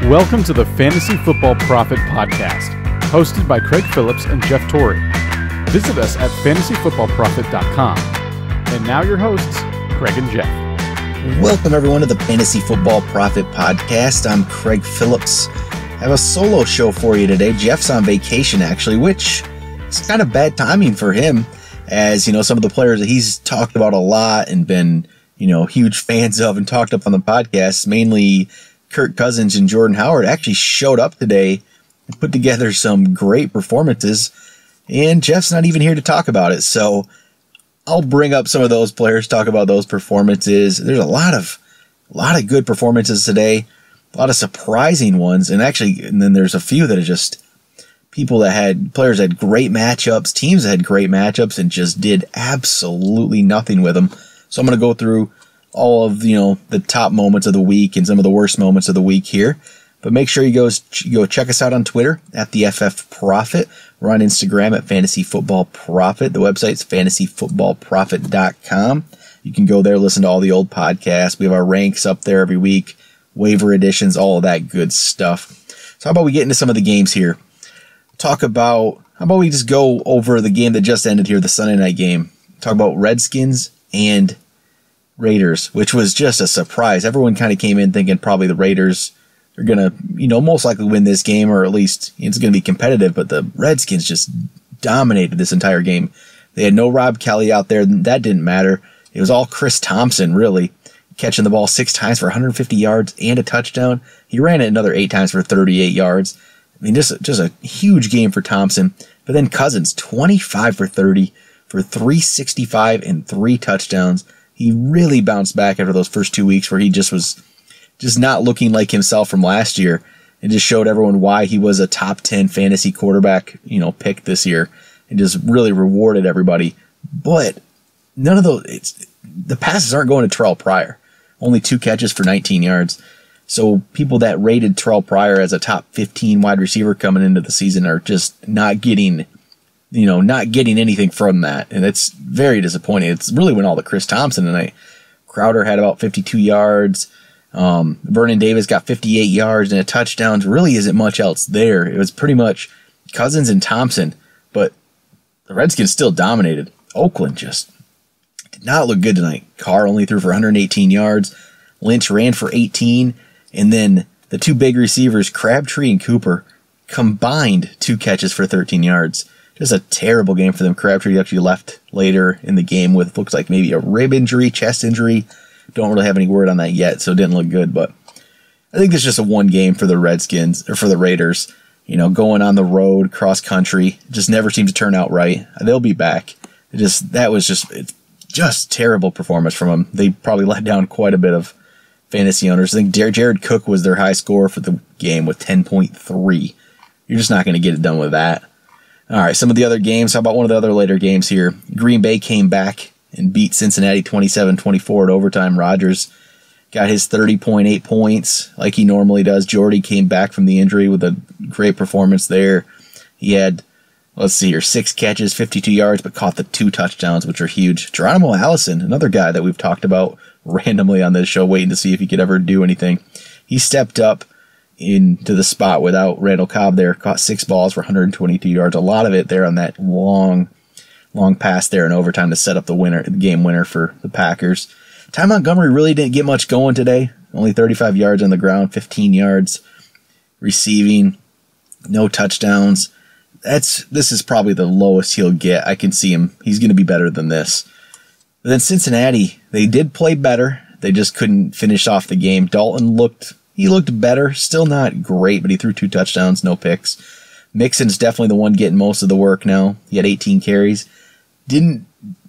Welcome to the Fantasy Football Prophet podcast, hosted by Craig Phillips and Jeff Torrey. Visit us at fantasyfootballprophet.com. And now your hosts, Craig and Jeff. Welcome everyone to the Fantasy Football Prophet podcast. I'm Craig Phillips. I have a solo show for you today. Jeff's on vacation actually, which is kind of bad timing for him, as some of the players that he's talked about a lot and been huge fans of and talked up on the podcast, mainly Kirk Cousins and Jordan Howard, actually showed up today and put together some great performances, and Jeff's not even here to talk about it. So I'll bring up some of those players, talk about those performances. There's a lot of good performances today, a lot of surprising ones, and then there's a few that are just players had great matchups, teams that had great matchups, and just did absolutely nothing with them. So I'm going to go through all of the top moments of the week and some of the worst moments of the week here. But make sure you go check us out on Twitter at the FF Prophet. We're on Instagram at Fantasy Football Prophet. The website's fantasyfootballprophet.com. You can go there, listen to all the old podcasts. We have our ranks up there every week, waiver editions, all of that good stuff. So how about we get into some of the games here? How about we just go over the game that just ended here, the Sunday night game. Talk about Redskins and Raiders, which was just a surprise. Everyone kind of came in thinking probably the Raiders are going to, most likely win this game, or at least it's going to be competitive, but the Redskins just dominated this entire game. They had no Rob Kelly out there. That didn't matter. It was all Chris Thompson, really, catching the ball 6 times for 150 yards and a touchdown. He ran it another 8 times for 38 yards. I mean, just a huge game for Thompson. But then Cousins, 25 for 30 for 365 and 3 touchdowns. He really bounced back after those first 2 weeks where he just was just not looking like himself from last year, and just showed everyone why he was a top 10 fantasy quarterback, pick this year, and just really rewarded everybody. But none of the passes aren't going to Terrell Pryor. Only 2 catches for 19 yards. So people that rated Terrell Pryor as a top 15 wide receiver coming into the season are just not getting anything from that. And it's very disappointing. It's really went all to Chris Thompson tonight. Crowder had about 52 yards. Vernon Davis got 58 yards and a touchdown. Really isn't much else there. It was pretty much Cousins and Thompson, but the Redskins still dominated. Oakland just did not look good tonight. Carr only threw for 118 yards. Lynch ran for 18. And then the 2 big receivers, Crabtree and Cooper, combined 2 catches for 13 yards. Just a terrible game for them. Crabtree actually left later in the game with, looks like maybe a rib injury, chest injury. Don't really have any word on that yet, so it didn't look good. But I think it's just a one game for the Redskins, or for the Raiders. Going on the road, cross country, just never seems to turn out right. They'll be back. It's just terrible performance from them. They probably let down quite a bit of fantasy owners. I think Jared Cook was their high scorer for the game with 10.3. You're just not going to get it done with that. All right, some of the other games. How about one of the other later games here? Green Bay came back and beat Cincinnati 27-24 at overtime. Rodgers got his 30.8 points like he normally does. Jordy came back from the injury with a great performance there. He had, 6 catches, 52 yards, but caught the 2 touchdowns, which are huge. Geronimo Allison, another guy that we've talked about randomly on this show, waiting to see if he could ever do anything. He stepped up into the spot without Randall Cobb there, caught 6 balls for 122 yards. A lot of it there on that long pass there in overtime to set up the game winner for the Packers. Ty Montgomery really didn't get much going today. Only 35 yards on the ground, 15 yards receiving, no touchdowns. This is probably the lowest he'll get. I can see him. He's going to be better than this. But then Cincinnati, they did play better. They just couldn't finish off the game. Dalton looked better. Still not great, but he threw 2 touchdowns, no picks. Mixon's definitely the one getting most of the work now. He had 18 carries. Didn't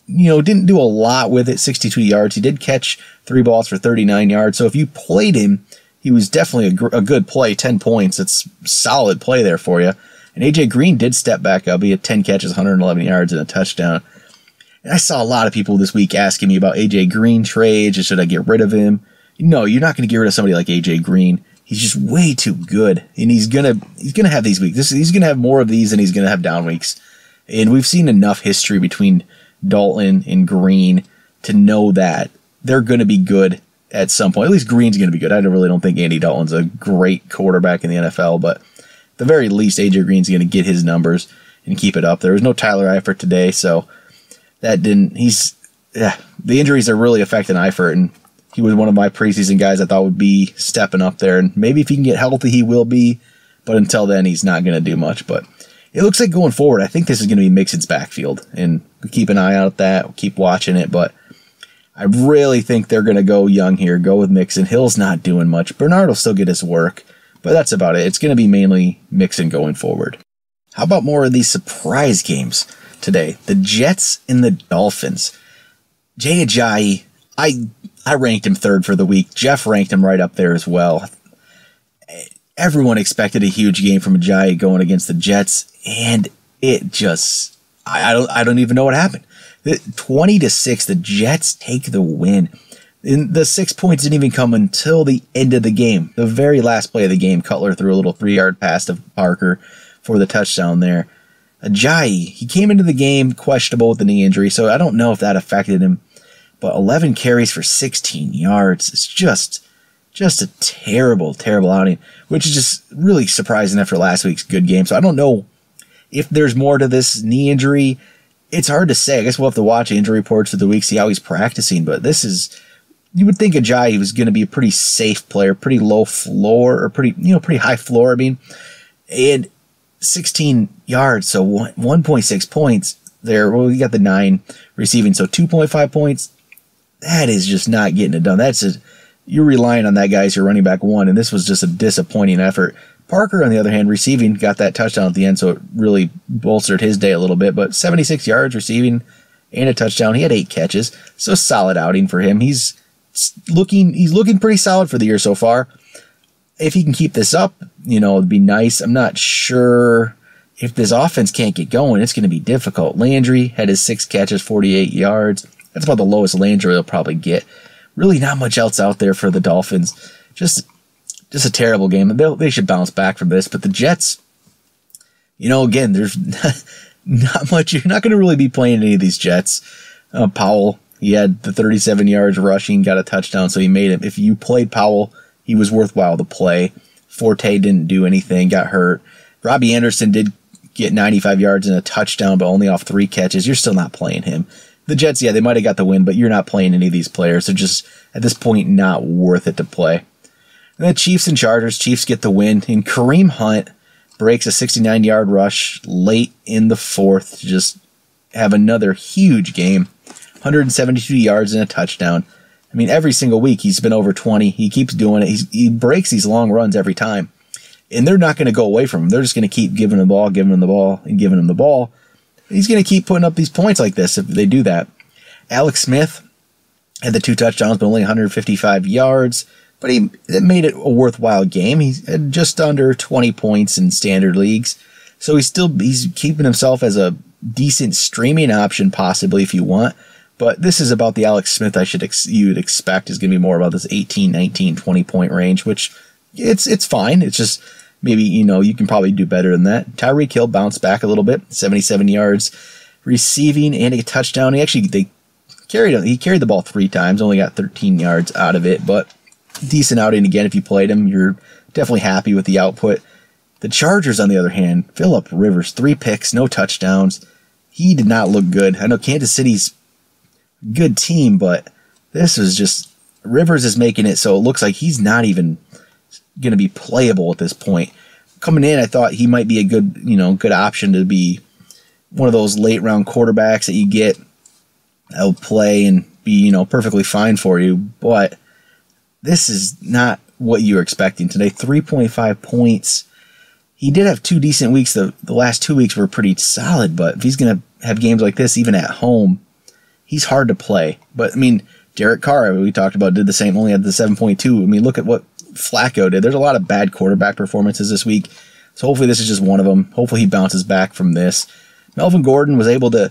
do a lot with it, 62 yards. He did catch 3 balls for 39 yards. So if you played him, he was definitely a good play, 10 points. It's solid play there for you. And A.J. Green did step back up. He had 10 catches, 111 yards, and a touchdown. And I saw a lot of people this week asking me about A.J. Green trades. Should I get rid of him? No, you're not going to get rid of somebody like A.J. Green. He's just way too good. And he's gonna have these weeks. He's going to have more of these, and he's going to have down weeks. And we've seen enough history between Dalton and Green to know that they're going to be good at some point. At least Green's going to be good. I really don't think Andy Dalton's a great quarterback in the NFL, but at the very least, A.J. Green's going to get his numbers and keep it up. There was no Tyler Eifert today, so that didn't. The injuries are really affecting Eifert, and he was one of my preseason guys I thought would be stepping up there, and maybe if he can get healthy, he will be, but until then, he's not going to do much. But it looks like going forward, I think this is going to be Mixon's backfield, and we keep an eye out at that. We'll keep watching it, but I really think they're going to go young here, go with Mixon. Hill's not doing much. Bernard will still get his work, but that's about it. It's going to be mainly Mixon going forward. How about more of these surprise games today? The Jets and the Dolphins. Jay Ajayi, I ranked him third for the week. Jeff ranked him right up there as well. Everyone expected a huge game from Ajayi going against the Jets, and it just, I don't even know what happened. 20-6, the Jets take the win. And the 6 points didn't even come until the end of the game. The very last play of the game, Cutler threw a little 3-yard pass to Parker for the touchdown there. Ajayi, he came into the game questionable with the knee injury, so I don't know if that affected him. But 11 carries for 16 yards. It's just a terrible, terrible outing, which is just really surprising after last week's good game. So I don't know if there's more to this knee injury. It's hard to say. I guess we'll have to watch injury reports of the week, see how he's practicing. But this is, you would think Ajayi was going to be a pretty safe player, pretty low floor, or pretty high floor. I mean, and 16 yards, so 1.6 points there. Well, you got the 9 receiving, so 2.5 points. That is just not getting it done. You're relying on that guy as your running back 1, and this was just a disappointing effort. Parker, on the other hand, receiving, got that touchdown at the end, so it really bolstered his day a little bit. But 76 yards receiving and a touchdown. He had 8 catches, so solid outing for him. He's looking pretty solid for the year so far. If he can keep this up, it'd be nice. I'm not sure if this offense can't get going, it's going to be difficult. Landry had his 6 catches, 48 yards. That's about the lowest Landry will probably get. Really not much else out there for the Dolphins. Just a terrible game. They should bounce back from this. But the Jets, again, there's not much. You're not going to really be playing any of these Jets. Powell, he had the 37 yards rushing, got a touchdown, so he made it. If you played Powell, he was worthwhile to play. Forte didn't do anything, got hurt. Robbie Anderson did get 95 yards and a touchdown, but only off 3 catches. You're still not playing him. The Jets, yeah, they might have got the win, but you're not playing any of these players. They're just, at this point, not worth it to play. And the Chiefs and Chargers, Chiefs get the win, and Kareem Hunt breaks a 69-yard rush late in the 4th to just have another huge game. 172 yards and a touchdown. I mean, every single week he's been over 20. He keeps doing it. He breaks these long runs every time. And they're not going to go away from him. They're just going to keep giving him the ball, giving him the ball, and giving him the ball. He's going to keep putting up these points like this if they do that. Alex Smith had the 2 touchdowns, but only 155 yards. But it made it a worthwhile game. He's had just under 20 points in standard leagues. So he's keeping himself as a decent streaming option, possibly, if you want. But this is about the Alex Smith you'd expect is going to be more about this 18, 19, 20-point range, which it's fine. It's just maybe, you can probably do better than that. Tyreek Hill bounced back a little bit, 77 yards receiving and a touchdown. He carried the ball 3 times, only got 13 yards out of it, but decent outing again. If you played him, you're definitely happy with the output. The Chargers, on the other hand, Phillip Rivers, 3 picks, no touchdowns. He did not look good. I know Kansas City's a good team, but this was just, Rivers is making it so it looks like he's not even going to be playable at this point. Coming in, I thought he might be a good option to be one of those late round quarterbacks that you get that'll play and be, perfectly fine for you. But this is not what you were expecting today. 3.5 points. He did have 2 decent weeks. The last 2 weeks were pretty solid, but if he's going to have games like this, even at home, he's hard to play. But, I mean, Derek Carr, we talked about, did the same, only had the 7.2. I mean, look at what Flacco did. There's a lot of bad quarterback performances this week, so hopefully this is just one of them. Hopefully he bounces back from this. Melvin Gordon was able to,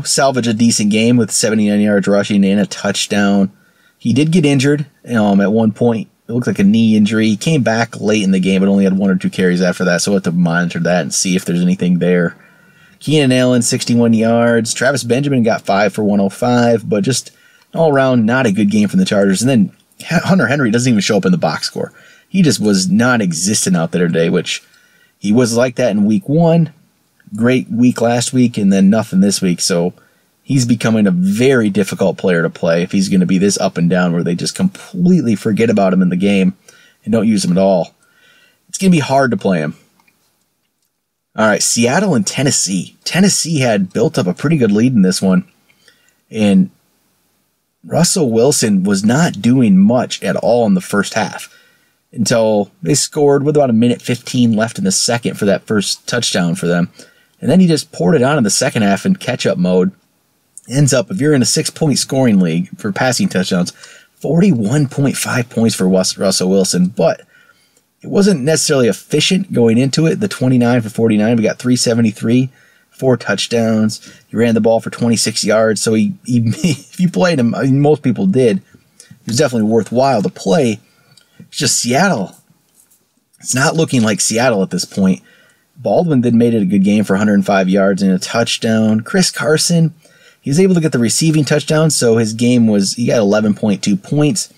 salvage a decent game with 79 yards rushing and a touchdown. He did get injured at one point. It looked like a knee injury. He came back late in the game, but only had 1 or 2 carries after that, so we'll have to monitor that and see if there's anything there. Keenan Allen, 61 yards. Travis Benjamin got 5 for 105, but just all around not a good game from the Chargers. And then Hunter Henry doesn't even show up in the box score. He just was non-existent out there today, which he was like that in week 1. Great week last week, and then nothing this week. So he's becoming a very difficult player to play if he's going to be this up and down where they just completely forget about him in the game and don't use him at all. It's going to be hard to play him. All right, Seattle and Tennessee. Tennessee had built up a pretty good lead in this one, and Russell Wilson was not doing much at all in the first half until they scored with about 1:15 left in the second for that first touchdown for them. And then he just poured it on in the second half in catch-up mode. Ends up, if you're in a 6-point scoring league for passing touchdowns, 41.5 points for Russell Wilson. But it wasn't necessarily efficient going into it. The 29 for 49, we got 373, 4 touchdowns. He ran the ball for 26 yards. So he if you played him, I mean, most people did, it was definitely worthwhile to play. It's just Seattle. It's not looking like Seattle at this point. Baldwin then made it a good game for 105 yards and a touchdown. Chris Carson, he was able to get the receiving touchdown, so his game was, he got 11.2 points,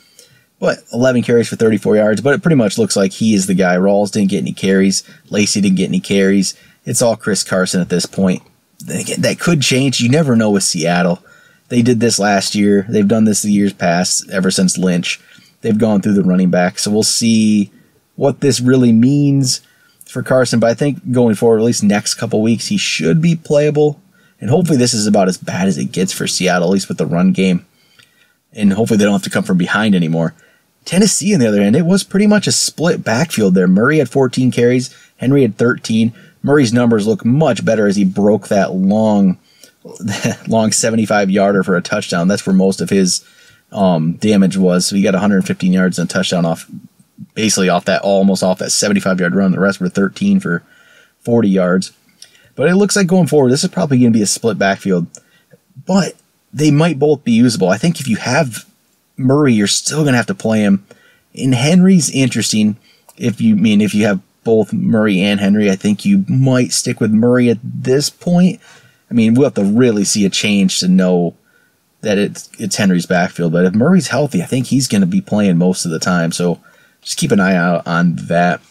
but 11 carries for 34 yards, but it pretty much looks like he is the guy. Rawls didn't get any carries. Lacey didn't get any carries. It's all Chris Carson at this point. Again, that could change. You never know with Seattle. They did this last year. They've done this the years past, ever since Lynch. They've gone through the running back, so we'll see what this really means for Carson, but I think going forward, at least next couple weeks, he should be playable, and hopefully this is about as bad as it gets for Seattle, at least with the run game, and hopefully they don't have to come from behind anymore. Tennessee, on the other hand, it was pretty much a split backfield there. Murray had 14 carries, Henry had 13. Murray's numbers look much better as he broke that long 75-yarder for a touchdown. That's where most of his damage was. So he got 115 yards and a touchdown basically off that 75-yard run. The rest were 13 for 40 yards. But it looks like going forward, this is probably going to be a split backfield. But they might both be usable. I think if you have Murray, you're still going to have to play him. And Henry's interesting. If you have both Murray and Henry, I think you might stick with Murray at this point. I mean, we'll have to really see a change to know that it's Henry's backfield. But if Murray's healthy, I think he's going to be playing most of the time. So just keep an eye out on that.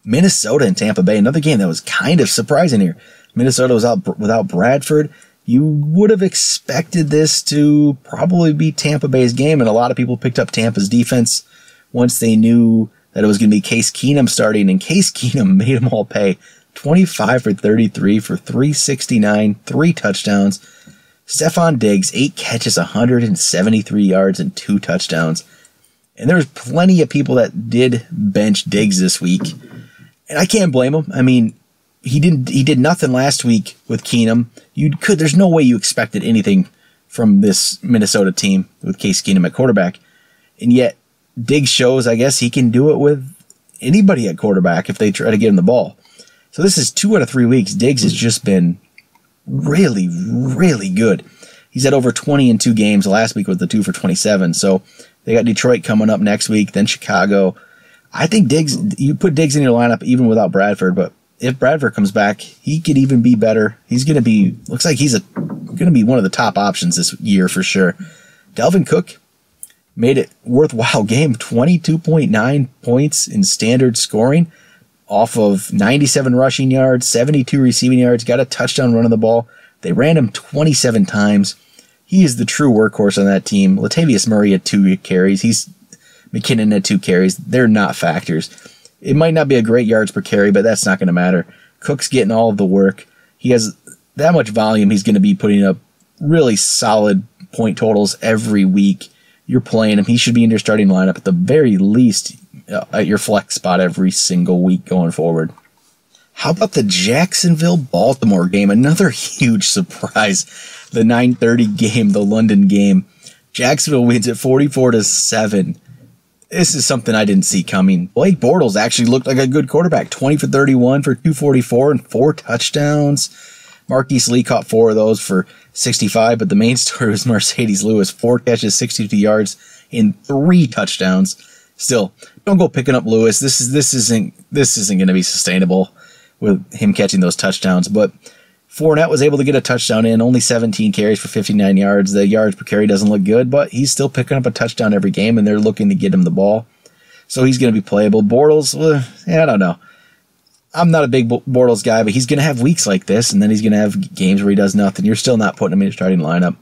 Minnesota and Tampa Bay, another game that was kind of surprising here. Minnesota was out without Bradford. You would have expected this to probably be Tampa Bay's game, and a lot of people picked up Tampa's defense once they knew that it was going to be Case Keenum starting, and Case Keenum made them all pay. 25 for 33 for 369, 3 touchdowns. Stephon Diggs, 8 catches, 173 yards, and 2 touchdowns. And there's plenty of people that did bench Diggs this week, and I can't blame them. I mean, he did nothing last week with Keenum. There's no way you expected anything from this Minnesota team with Case Keenum at quarterback, and yet Diggs shows, I guess, he can do it with anybody at quarterback if they try to get him the ball. So this is 2 out of 3 weeks. Diggs has just been really, really good. He's had over 20 in 2 games. Last week was the 2 for 27. So they got Detroit coming up next week, then Chicago. I think Diggs, you put Diggs in your lineup even without Bradford, but if Bradford comes back, he could even be better. He's going to be, looks like he's going to be one of the top options this year for sure. Dalvin Cook made it worthwhile game, 22.9 points in standard scoring off of 97 rushing yards, 72 receiving yards, got a touchdown running the ball. They ran him 27 times. He is the true workhorse on that team. Latavius Murray had 2 carries. McKinnon had 2 carries. They're not factors. It might not be a great yards per carry, but that's not going to matter. Cook's getting all of the work. He has that much volume. He's going to be putting up really solid point totals every week. You're playing him. He should be in your starting lineup at the very least at your flex spot every single week going forward. How about the Jacksonville-Baltimore game? Another huge surprise. The 9:30 game, the London game. Jacksonville wins at 44-7. This is something I didn't see coming. Blake Bortles actually looked like a good quarterback. 20 for 31 for 244 and 4 touchdowns. Marquise Lee caught 4 of those for 65, but the main story was Mercedes Lewis. 4 catches, 62 yards, and 3 touchdowns. Still, don't go picking up Lewis. This isn't going to be sustainable with him catching those touchdowns. But Fournette was able to get a touchdown in, only 17 carries for 59 yards. The yards per carry doesn't look good, but he's still picking up a touchdown every game, and they're looking to get him the ball. So he's going to be playable. Bortles, I don't know. I'm not a big Bortles guy, but he's going to have weeks like this, and then he's going to have games where he does nothing. You're still not putting him in your starting lineup.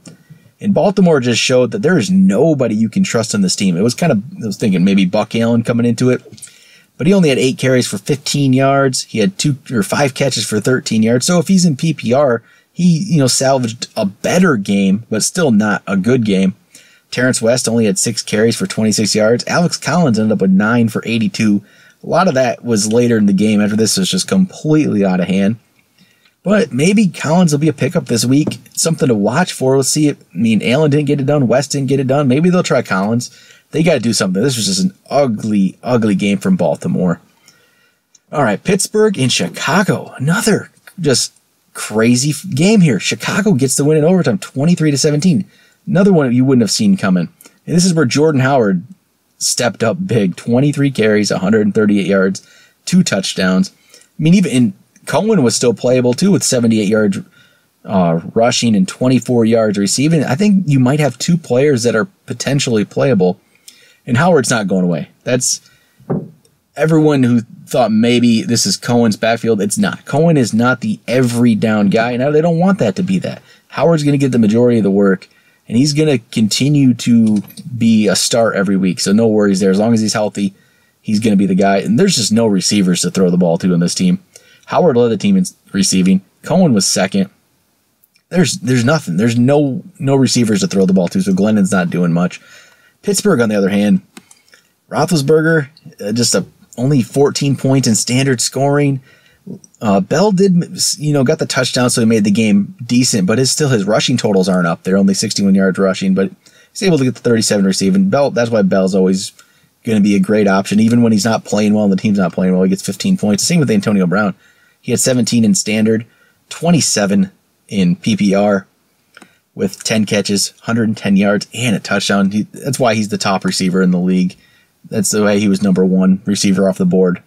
And Baltimore just showed that there is nobody you can trust on this team. I was thinking maybe Buck Allen coming into it, but he only had 8 carries for 15 yards. He had 5 catches for 13 yards. So if he's in PPR, he salvaged a better game, but still not a good game. Terrence West only had 6 carries for 26 yards. Alex Collins ended up with 9 for 82. A lot of that was later in the game after this was just completely out of hand. But maybe Collins will be a pickup this week. Something to watch for. Let's see. Allen didn't get it done. West didn't get it done. Maybe they'll try Collins. They got to do something. This was just an ugly, ugly game from Baltimore. All right, Pittsburgh and Chicago. Another just crazy game here. Chicago gets the win in overtime, 23-17. Another one you wouldn't have seen coming. And this is where Jordan Howard stepped up big. 23 carries, 138 yards, 2 touchdowns. Even Cohen was still playable too with 78 yards rushing and 24 yards receiving. I think you might have 2 players that are potentially playable. And Howard's not going away. That's everyone who thought maybe this is Cohen's backfield. It's not. Cohen is not the every down guy. Now they don't want that to be that. Howard's going to get the majority of the work, and he's going to continue to be a start every week. So no worries there. As long as he's healthy, he's going to be the guy. And there's just no receivers to throw the ball to in this team. Howard led the team in receiving. Cohen was second. There's nothing. There's no receivers to throw the ball to, so Glennon's not doing much. Pittsburgh, on the other hand, Roethlisberger, only 14 points in standard scoring. Bell did, got the touchdown, so he made the game decent, but his rushing totals aren't up. They're only 61 yards rushing, but he's able to get the 37 receiving. That's why Bell's always going to be a great option, even when he's not playing well and the team's not playing well. He gets 15 points. Same with Antonio Brown. He had 17 in standard, 27 in PPR, with 10 catches, 110 yards, and a touchdown. That's why he's the top receiver in the league. That's the way he was number 1 receiver off the board.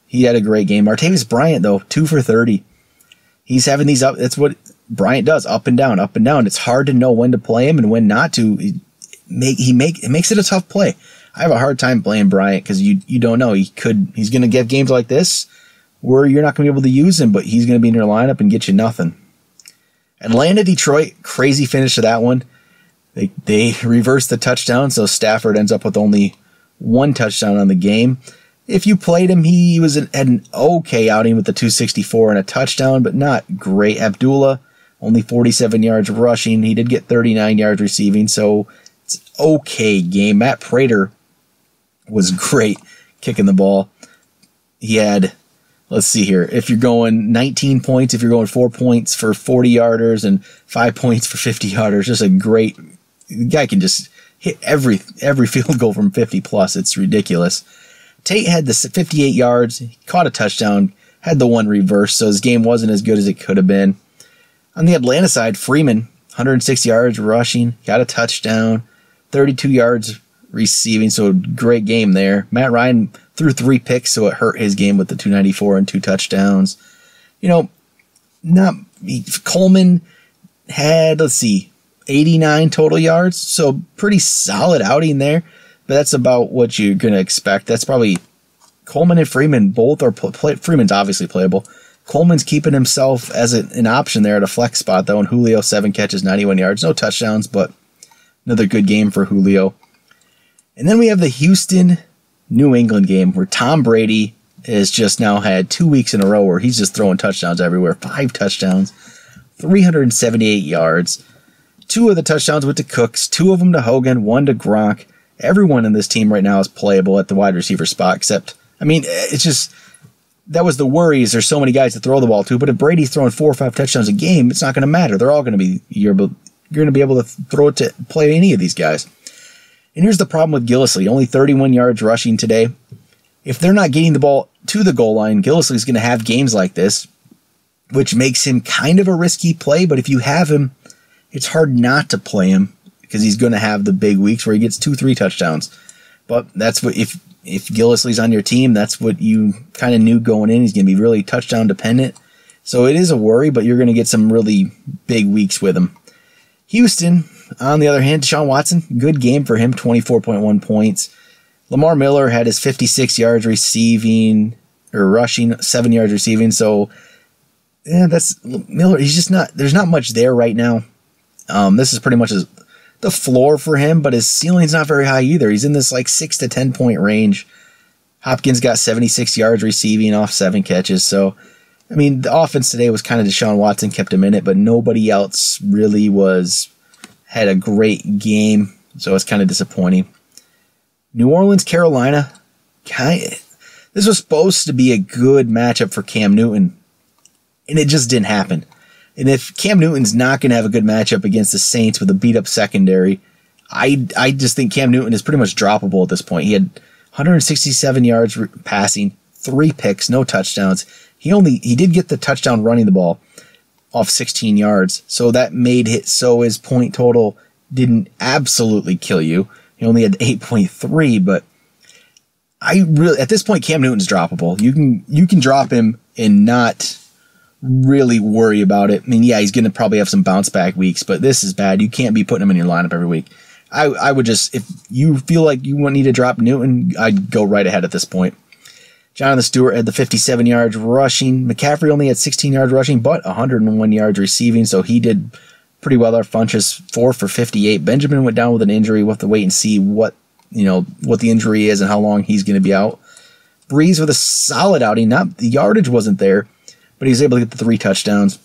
He had a great game. Martavis Bryant, though, 2 for 30. He's having these up. That's what Bryant does, up and down, up and down. It's hard to know when to play him and when not to. It makes it a tough play. I have a hard time playing Bryant because you don't know. He's going to get games like this where you're not going to be able to use him, but he's going to be in your lineup and get you nothing. Atlanta, Detroit, crazy finish to that one. They reversed the touchdown, so Stafford ends up with only 1 touchdown on the game. If you played him, he had an okay outing with the 264 and a touchdown, but not great. Abdullah, only 47 yards rushing. He did get 39 yards receiving, so it's an okay game. Matt Prater was great kicking the ball. He had, let's see here, if you're going 19 points, if you're going 4 points for 40-yarders and 5 points for 50-yarders, just a great, the guy can just hit every field goal from 50+. It's ridiculous. Tate had the 58 yards, he caught a touchdown, had the 1 reverse, so his game wasn't as good as it could have been. On the Atlanta side, Freeman, 106 yards rushing, got a touchdown, 32 yards receiving, so great game there. Matt Ryan threw 3 picks, so it hurt his game with the 294 and 2 touchdowns. Coleman had, 89 total yards, so pretty solid outing there. But that's about what you're going to expect. That's probably Coleman and Freeman both are Freeman's obviously playable. Coleman's keeping himself as an option there at a flex spot, though. And Julio, 7 catches, 91 yards. No touchdowns, but another good game for Julio. And then we have the Houston-New England game where Tom Brady has just now had 2 weeks in a row where he's just throwing touchdowns everywhere. 5 touchdowns, 378 yards. 2 of the touchdowns went to Cooks, 2 of them to Hogan, 1 to Gronk. Everyone in this team right now is playable at the wide receiver spot, except, it's just, that was the worry is there's so many guys to throw the ball to, but if Brady's throwing 4 or 5 touchdowns a game, it's not going to matter. They're all going to be, you're going to be able to throw it to play any of these guys. And here's the problem with Gillislee, only 31 yards rushing today. If they're not getting the ball to the goal line, Gillislee's going to have games like this, which makes him kind of a risky play, but if you have him, it's hard not to play him, because he's going to have the big weeks where he gets 2-3 touchdowns. But that's what, if Gillislee's on your team, that's what you kind of knew going in. He's going to be really touchdown dependent. So it is a worry, but you're going to get some really big weeks with him. Houston, on the other hand, Deshaun Watson, good game for him, 24.1 points. Lamar Miller had his 56 yards rushing, 7 yards receiving. So, yeah, that's Miller. He's just not, there's not much there right now. This is pretty much the floor for him, but his ceiling's not very high either. He's in this like 6 to 10 point range. Hopkins got 76 yards receiving off 7 catches. So, I mean, the offense today was kind of Deshaun Watson, kept him in it, but nobody else really had a great game. So it's kind of disappointing. New Orleans, Carolina. This was supposed to be a good matchup for Cam Newton, and it just didn't happen. And if Cam Newton's not going to have a good matchup against the Saints with a beat-up secondary, I just think Cam Newton is pretty much droppable at this point. He had 167 yards passing, 3 picks, no touchdowns. He did get the touchdown running the ball off 16 yards, so that made it so his point total didn't absolutely kill you. He only had 8.3, but at this point, Cam Newton's droppable. You can drop him and not really worry about it. I mean, yeah, he's going to probably have some bounce back weeks, but this is bad. You can't be putting him in your lineup every week. I would just, if you feel like you need to drop Newton, I'd go right ahead at this point. Jonathan Stewart had the 57 yards rushing. McCaffrey only had 16 yards rushing, but 101 yards receiving, so he did pretty well. Our Funchess 4 for 58. Benjamin went down with an injury. We'll have to wait and see what the injury is and how long he's going to be out. Breeze with a solid outing. The yardage wasn't there, but he was able to get the 3 touchdowns.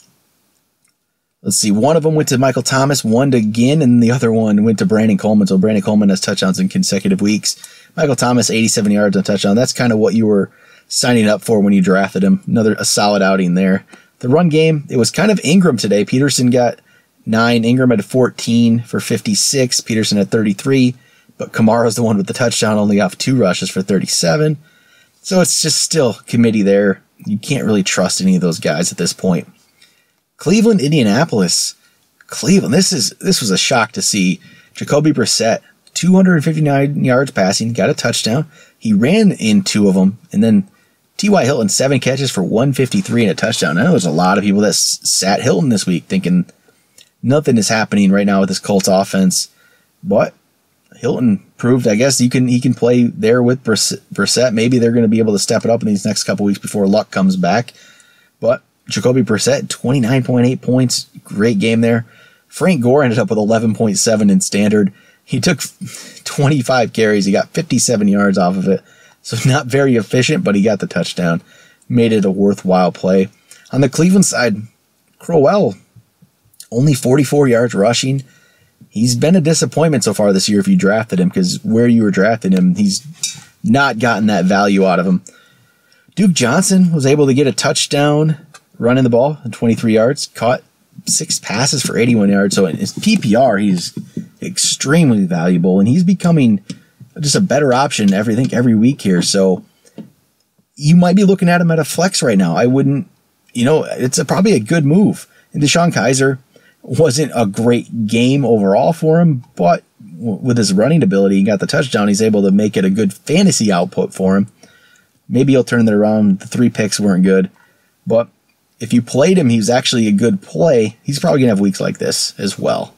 Let's see. One of them went to Michael Thomas, one to Ginn, and the other one went to Brandon Coleman. So Brandon Coleman has touchdowns in consecutive weeks. Michael Thomas, 87 yards on touchdown. That's kind of what you were signing up for when you drafted him. A solid outing there. The run game, it was kind of Ingram today. Peterson got 9. Ingram had 14 for 56. Peterson had 33. But Kamara's the one with the touchdown, only off 2 rushes for 37. So it's just still committee there. You can't really trust any of those guys at this point. Cleveland, Indianapolis. Cleveland, this was a shock to see. Jacoby Brissett, 259 yards passing, got a touchdown. He ran in 2 of them, and then T.Y. Hilton, 7 catches for 153 and a touchdown. I know there's a lot of people that sat Hilton this week thinking nothing is happening right now with this Colts offense, but Hilton proved, I guess, he can play there with Brissett. Maybe they're going to be able to step it up in these next couple weeks before Luck comes back. But Jacoby Brissett, 29.8 points. Great game there. Frank Gore ended up with 11.7 in standard. He took 25 carries. He got 57 yards off of it. So not very efficient, but he got the touchdown. Made it a worthwhile play. On the Cleveland side, Crowell, only 44 yards rushing. He's been a disappointment so far this year if you drafted him, because where you were drafting him, he's not gotten that value out of him. Duke Johnson was able to get a touchdown running the ball at 23 yards, caught 6 passes for 81 yards. So in his PPR, he's extremely valuable, and he's becoming just a better option every week here. So you might be looking at him at a flex right now. I wouldn't, it's probably a good move. And Deshaun Kaiser wasn't a great game overall for him, but with his running ability, he got the touchdown. He's able to make it a good fantasy output for him. Maybe he'll turn that around. The 3 picks weren't good, but if you played him, he was actually a good play. He's probably going to have weeks like this as well.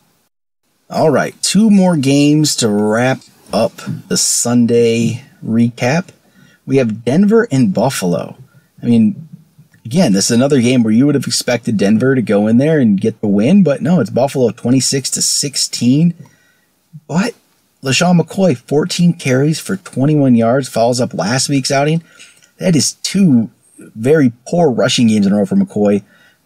All right, 2 more games to wrap up the Sunday recap. We have Denver and Buffalo. I mean, again, this is another game where you would have expected Denver to go in there and get the win, but no, it's Buffalo 26-16. But LaShawn McCoy, 14 carries for 21 yards, follows up last week's outing. That is 2 very poor rushing games in a row for McCoy,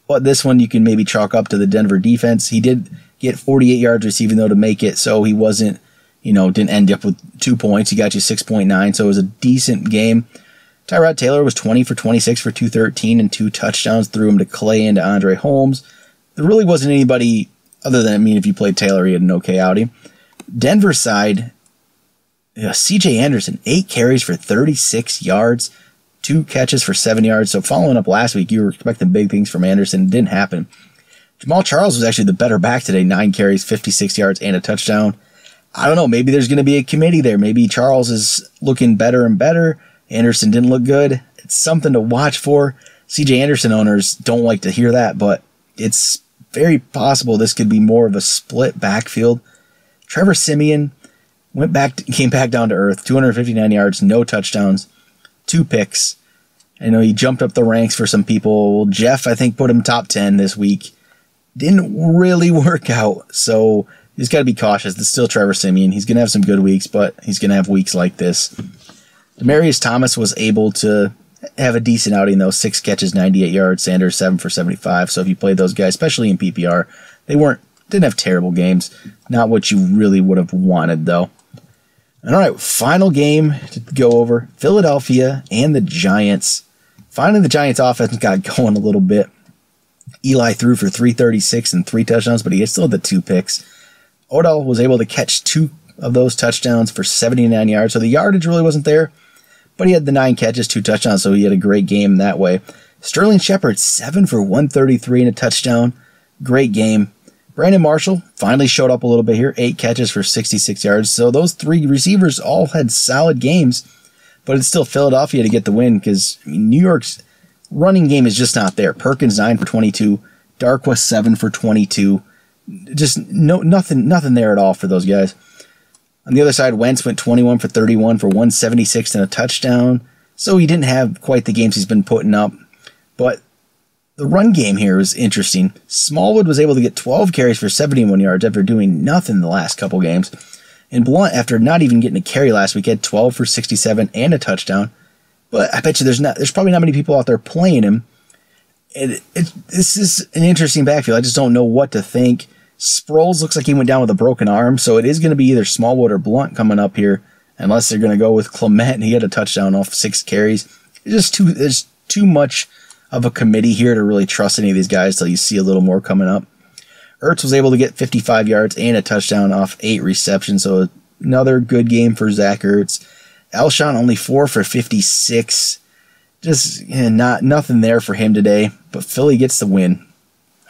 but this one you can maybe chalk up to the Denver defense. He did get 48 yards receiving, though, to make it, so he wasn't, didn't end up with 2 points. He got you 6.9, so it was a decent game. Tyrod Taylor was 20 for 26 for 213 and 2 touchdowns, threw him to Clay and to Andre Holmes. There really wasn't anybody other than, if you played Taylor, he had an okay outing. Denver side, C.J. Anderson, 8 carries for 36 yards, 2 catches for 7 yards. So following up last week, you were expecting big things from Anderson. It didn't happen. Jamal Charles was actually the better back today, 9 carries, 56 yards, and a touchdown. I don't know, maybe there's going to be a committee there. Maybe Charles is looking better and better. Anderson didn't look good. It's something to watch for. CJ Anderson owners don't like to hear that, but it's very possible this could be more of a split backfield. Trevor Siemian came back down to earth, 259 yards, no touchdowns, 2 picks. I know he jumped up the ranks for some people. Jeff, I think, put him top 10 this week. Didn't really work out, so he's got to be cautious. It's still Trevor Siemian. He's going to have some good weeks, but he's going to have weeks like this. Demaryius Thomas was able to have a decent outing, though. 6 catches, 98 yards. Sanders, 7 for 75. So if you played those guys, especially in PPR, didn't have terrible games. Not what you really would have wanted, though. All right, final game to go over. Philadelphia and the Giants. Finally, the Giants offense got going a little bit. Eli threw for 336 and 3 touchdowns, but he still had the 2 picks. Odell was able to catch 2 of those touchdowns for 79 yards, so the yardage really wasn't there. But he had the 9 catches, 2 touchdowns, so he had a great game that way. Sterling Shepard, 7 for 133 and a touchdown. Great game. Brandon Marshall finally showed up a little bit here. 8 catches for 66 yards. So those 3 receivers all had solid games, but it's still Philadelphia to get the win because New York's running game is just not there. Perkins, 9 for 22. Darkwa, 7 for 22. Just nothing there at all for those guys. On the other side, Wentz went 21 for 31 for 176 and a touchdown. So he didn't have quite the games he's been putting up. But the run game here was interesting. Smallwood was able to get 12 carries for 71 yards after doing nothing the last couple games. And Blunt, after not even getting a carry last week, had 12 for 67 and a touchdown. But I bet you there's probably not many people out there playing him. This is an interesting backfield. I just don't know what to think. Sproles looks like he went down with a broken arm, so it is going to be either Smallwood or Blunt coming up here, unless they're going to go with Clement, and he had a touchdown off 6 carries. There's too much of a committee here to really trust any of these guys till you see a little more coming up. Ertz was able to get 55 yards and a touchdown off 8 receptions, so another good game for Zach Ertz. Alshon only 4 for 56. Just nothing there for him today, but Philly gets the win.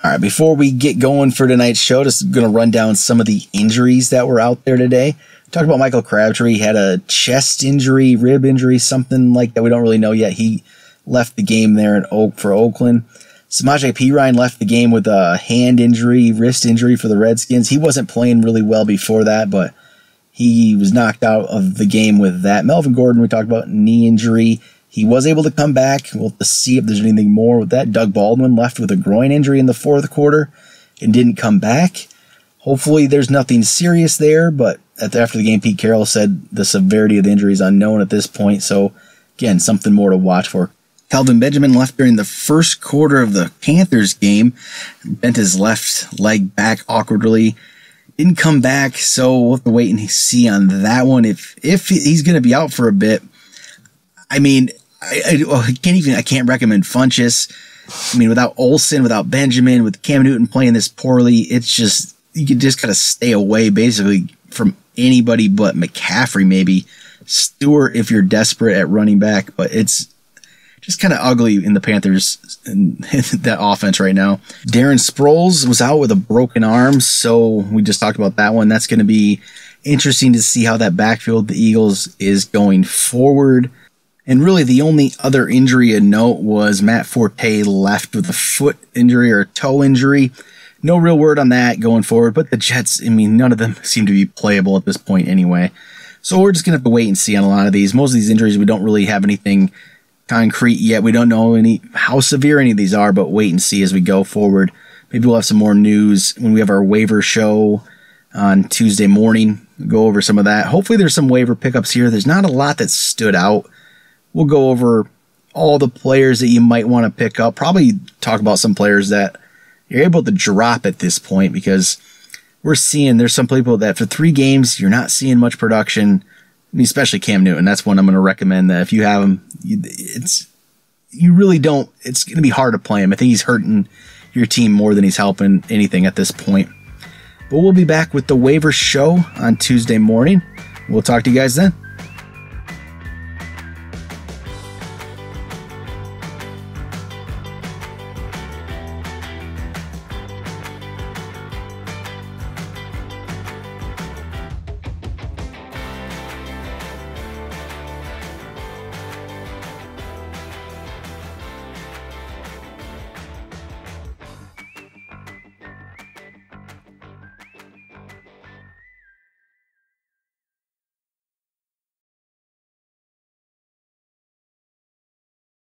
All right, before we get going for tonight's show, just going to run down some of the injuries that were out there today. Talked about Michael Crabtree. He had a chest injury, rib injury, something like that. We don't really know yet. He left the game there for Oakland. Samaje Perine left the game with a hand injury, wrist injury for the Redskins. He wasn't playing really well before that, but he was knocked out of the game with that. Melvin Gordon, we talked about knee injury. He was able to come back. We'll have to see if there's anything more with that. Doug Baldwin left with a groin injury in the 4th quarter and didn't come back. Hopefully there's nothing serious there, but after the game, Pete Carroll said the severity of the injury is unknown at this point. So, again, something more to watch for. Kelvin Benjamin left during the 1st quarter of the Panthers game. Bent his left leg back awkwardly. Didn't come back, so we'll have to wait and see on that one. If he's going to be out for a bit, I mean, I can't recommend Funchess. I mean, without Olsen, without Benjamin, with Cam Newton playing this poorly, it's just, you can just kind of stay away basically from anybody but McCaffrey, maybe. Stewart if you're desperate at running back, but it's just kind of ugly in the Panthers and that offense right now. Darren Sproles was out with a broken arm, so we just talked about that one. That's going to be interesting to see how that backfield the Eagles is going forward. And really the only other injury of note was Matt Forte left with a foot injury or a toe injury. No real word on that going forward, but the Jets, I mean, none of them seem to be playable at this point anyway. So we're just going to have to wait and see on a lot of these. Most of these injuries, we don't really have anything concrete yet. We don't know how severe any of these are, but wait and see as we go forward. Maybe we'll have some more news when we have our waiver show on Tuesday morning. We'll go over some of that. Hopefully there's some waiver pickups here. There's not a lot that stood out. We'll go over all the players that you might want to pick up. Probably talk about some players that you're able to drop at this point because we're seeing there's some people that for 3 games, you're not seeing much production. I mean, especially Cam Newton. That's one I'm going to recommend that if you have him, it's going to be hard to play him. I think he's hurting your team more than he's helping anything at this point. But we'll be back with the waiver show on Tuesday morning. We'll talk to you guys then.